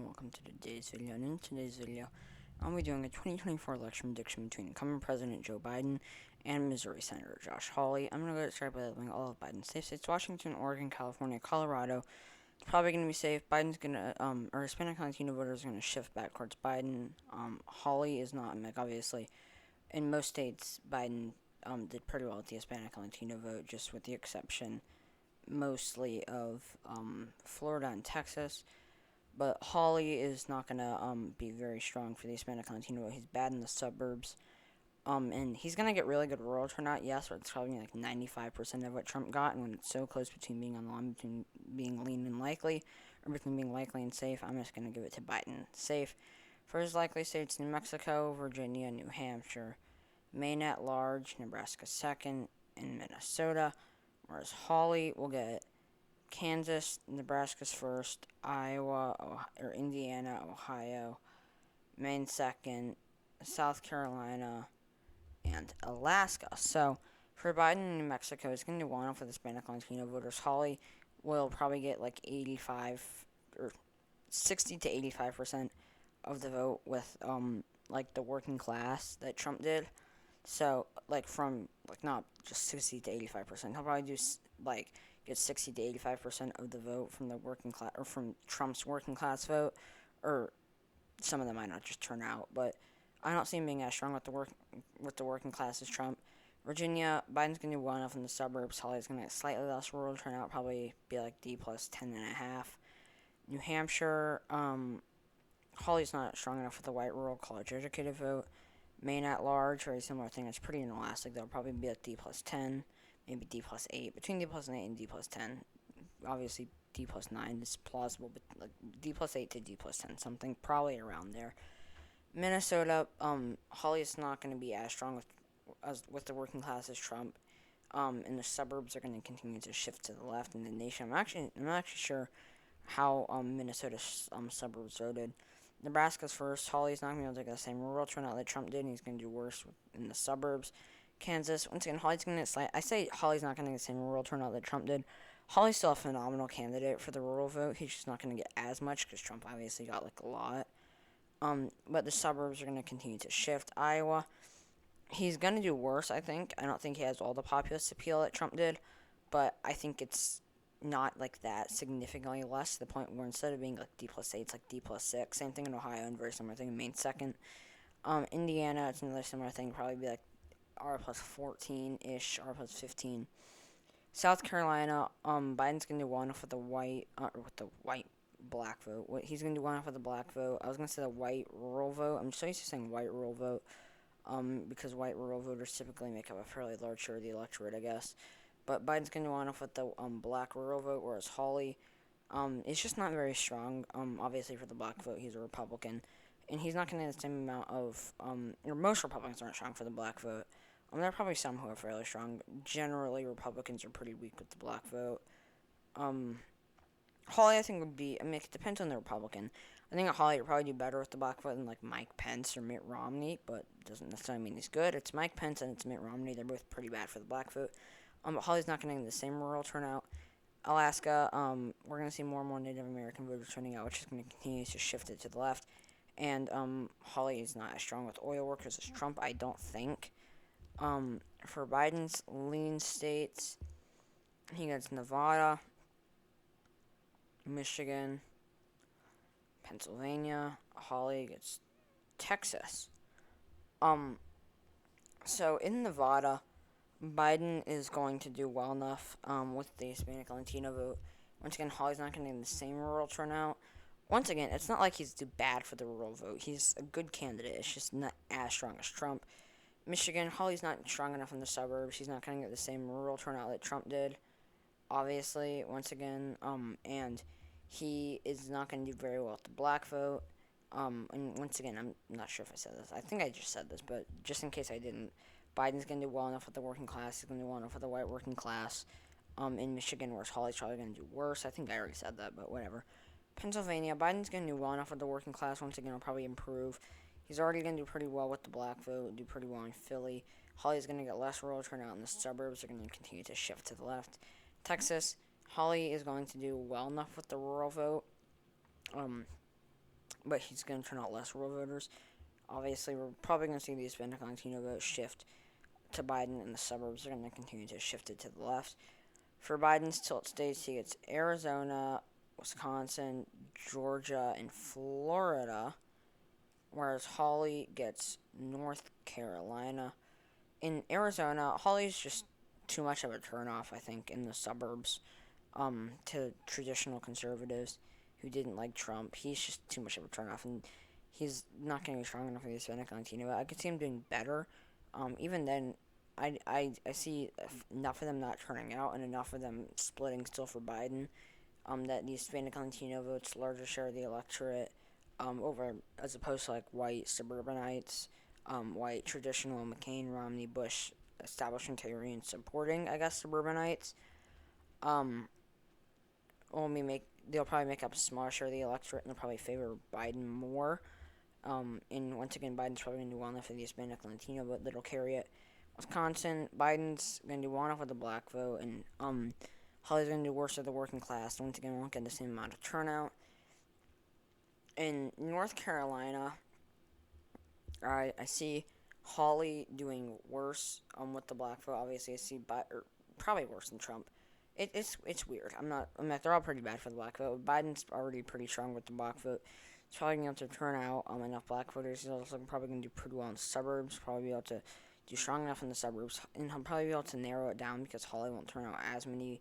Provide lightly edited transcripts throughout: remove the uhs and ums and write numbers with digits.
welcome to today's video. And in today's video, I'll be doing a 2024 election prediction between incumbent President Joe Biden and Missouri Senator Josh Hawley. I'm going to go start by labeling all of Biden's safe states: Washington, Oregon, California, Colorado. It's probably going to be safe. Biden's going to, or Hispanic Latino voters are going to shift back towards Biden. Hawley is not, obviously, in most states, Biden did pretty well with the Hispanic Latino vote, just with the exception mostly of Florida and Texas. But Hawley is not going to be very strong for the Hispanic Latino vote. He's bad in the suburbs. And he's going to get really good rural turnout, yes, but it's probably like 95% of what Trump got. And when it's so close between being on the line, between being lean and likely, or between being likely and safe, I'm just going to give it to Biden. Safe. For his likely states: New Mexico, Virginia, New Hampshire, Maine at large, Nebraska second, and Minnesota. Whereas Hawley will get Kansas, Nebraska's first, Iowa, or Indiana, Ohio, Maine second, South Carolina, and Alaska. So for Biden in New Mexico, it's going to do well enough with Hispanic Latino voters. Hawley will probably get like 85 or 60 to 85% of the vote with like the working class that Trump did. So from not just 60 to 85%, he'll probably do get 60 to 85% of the vote from the working class, or from Trump's working class vote, or some of them might not just turn out, but I don't see him being as strong with the working class as Trump. Virginia, Biden's gonna do well enough in the suburbs. Hawley's gonna get slightly less rural turnout, probably be like D plus 10.5. New Hampshire, Hawley's not strong enough with the white rural college educated vote. Maine at large, very similar thing. It's pretty inelastic. They'll probably be like D plus 10, maybe D plus 8. Between D plus 8 and D plus 10. Obviously, D plus 9 is plausible, but like D plus 8 to D plus 10, something probably around there. Minnesota, Hawley is not going to be as strong with the working class as Trump. And the suburbs are going to continue to shift to the left in the nation. I'm not actually sure how Minnesota's suburbs voted. Nebraska's first. Hawley's not going to be able to get the same rural turnout that Trump did, and he's going to do worse in the suburbs. Kansas, once again, Hawley's going to get I say Hawley's not going to get the same rural turnout that Trump did. Hawley's still a phenomenal candidate for the rural vote. He's just not going to get as much because Trump obviously got like a lot. But the suburbs are going to continue to shift. Iowa, he's going to do worse, I think. I don't think he has all the populist appeal that Trump did, but I think it's not like that significantly less, to the point where instead of being like D plus 8, it's like D plus 6. Same thing in Ohio, and very similar thing in Maine second. Indiana, it's another similar thing, probably be like R plus 14-ish, R plus 15. South Carolina, Biden's going to do well enough with the white black vote. He's going to do well enough with the black vote. I was going to say the white rural vote. I'm so used to saying white rural vote, because white rural voters typically make up a fairly large share of the electorate, I guess. But Biden's going to do well enough with the black rural vote, whereas Hawley is just not very strong. Obviously, for the black vote, he's a Republican, and he's not going to get the same amount of, or most Republicans aren't strong for the black vote. There are probably some who are fairly strong. Generally, Republicans are pretty weak with the black vote. Hawley, I think, would be, it depends on the Republican. I think Hawley would probably do better with the black vote than like Mike Pence or Mitt Romney, but doesn't necessarily mean he's good. It's Mike Pence and it's Mitt Romney. They're both pretty bad for the black vote. But Hawley's not going to get the same rural turnout. Alaska, we're going to see more and more Native American voters turning out, which is going to continue to shift it to the left. And Hawley is not as strong with oil workers as Trump, I don't think. For Biden's lean states, he gets Nevada, Michigan, Pennsylvania. Hawley gets Texas. So in Nevada, Biden is going to do well enough with the Hispanic Latino vote. Once again, Hawley's not going to get the same rural turnout. Once again, it's not like he's too bad for the rural vote. He's a good candidate. It's just not as strong as Trump. Michigan, Hawley's not strong enough in the suburbs. He's not going to get the same rural turnout that Trump did, obviously, once again. And he is not going to do very well with the black vote. And once again, I'm not sure if I said this. I think I just said this, but just in case I didn't, Biden's going to do well enough with the working class. He's going to do well enough with the white working class in Michigan, whereas Hawley's probably going to do worse. I think I already said that, but whatever. Pennsylvania, Biden's going to do well enough with the working class. Once again, he'll probably improve. He's already going to do pretty well with the black vote, do pretty well in Philly. Hawley's going to get less rural turnout in the suburbs. They're going to continue to shift to the left. Texas, Hawley is going to do well enough with the rural vote. but he's going to turn out less rural voters. Obviously, we're probably going to see the Hispanic Latino vote shift to Biden, and the suburbs are going to continue to shift it to the left. For Biden's tilt states, he gets Arizona, Wisconsin, Georgia, and Florida, whereas Hawley gets North Carolina. In Arizona, Hawley's just too much of a turnoff, I think, in the suburbs to traditional conservatives who didn't like Trump. He's just too much of a turnoff, and he's not going to be strong enough for the Hispanic Latino. I could see him doing better. Even then, I see enough of them not turning out and enough of them splitting still for Biden. That the Hispanic Latino votes larger share of the electorate over as opposed to like white suburbanites, white traditional McCain, Romney, Bush, establishmentarian supporting, I guess, suburbanites. They'll probably make up a smaller share of the electorate and they'll probably favor Biden more. And once again, Biden's probably going to do well enough for the Hispanic Latino vote that'll carry it. Wisconsin, Biden's going to do well enough with the black vote, and Hawley's going to do worse with the working class. Once again, won't get the same amount of turnout. In North Carolina, I see Hawley doing worse with the black vote. Obviously, I see probably worse than Trump. It's weird. They're all pretty bad for the black vote. Biden's already pretty strong with the black vote. He's probably going to have to turn out enough black voters. He's also probably going to do pretty well in the suburbs. Probably be able to do strong enough in the suburbs, and he'll probably be able to narrow it down because Hawley won't turn out as many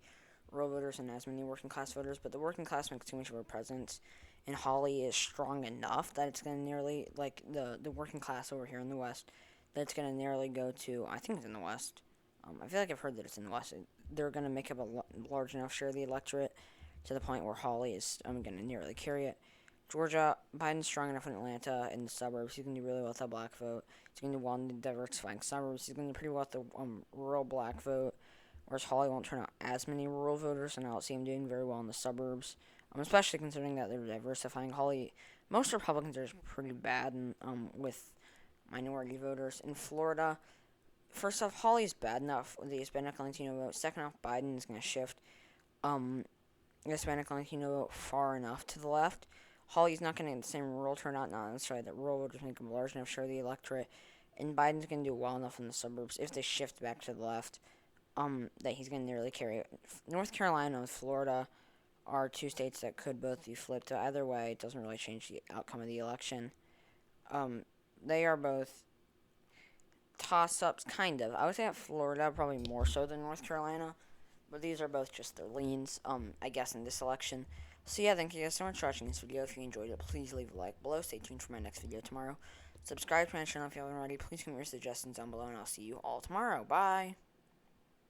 rural voters and as many working class voters. But the working class makes too much of a presence, and Hawley is strong enough that it's going to nearly, like the working class over here in the West, that it's going to nearly go to, I think it's in the West. I feel like I've heard that it's in the West. They're going to make up a large enough share of the electorate to the point where Hawley is going to nearly carry it. Georgia, Biden's strong enough in Atlanta in the suburbs. He's going to do really well with the black vote. He's going to do well in the diversifying suburbs. He's going to do pretty well with the rural black vote, whereas Hawley won't turn out as many rural voters, and I don't see him doing very well in the suburbs, especially considering that they're diversifying. Most Republicans are pretty bad with minority voters. In Florida, first off, Hawley's bad enough with the Hispanic Latino vote. Second off, Biden is going to shift the Hispanic Latino vote far enough to the left. Hawley's not going to get the same rural turnout, not necessarily that rural voters make a large enough share of the electorate, and Biden's going to do well enough in the suburbs if they shift back to the left that he's going to nearly carry it. North Carolina and Florida are two states that could both be flipped. Either way, it doesn't really change the outcome of the election. They are both toss-ups, kind of. I would say that Florida probably more so than North Carolina, but these are both just their leans, I guess, in this election. So yeah, thank you guys so much for watching this video. If you enjoyed it, please leave a like below. Stay tuned for my next video tomorrow. Subscribe to my channel if you haven't already. Please give me your suggestions down below, and I'll see you all tomorrow. Bye!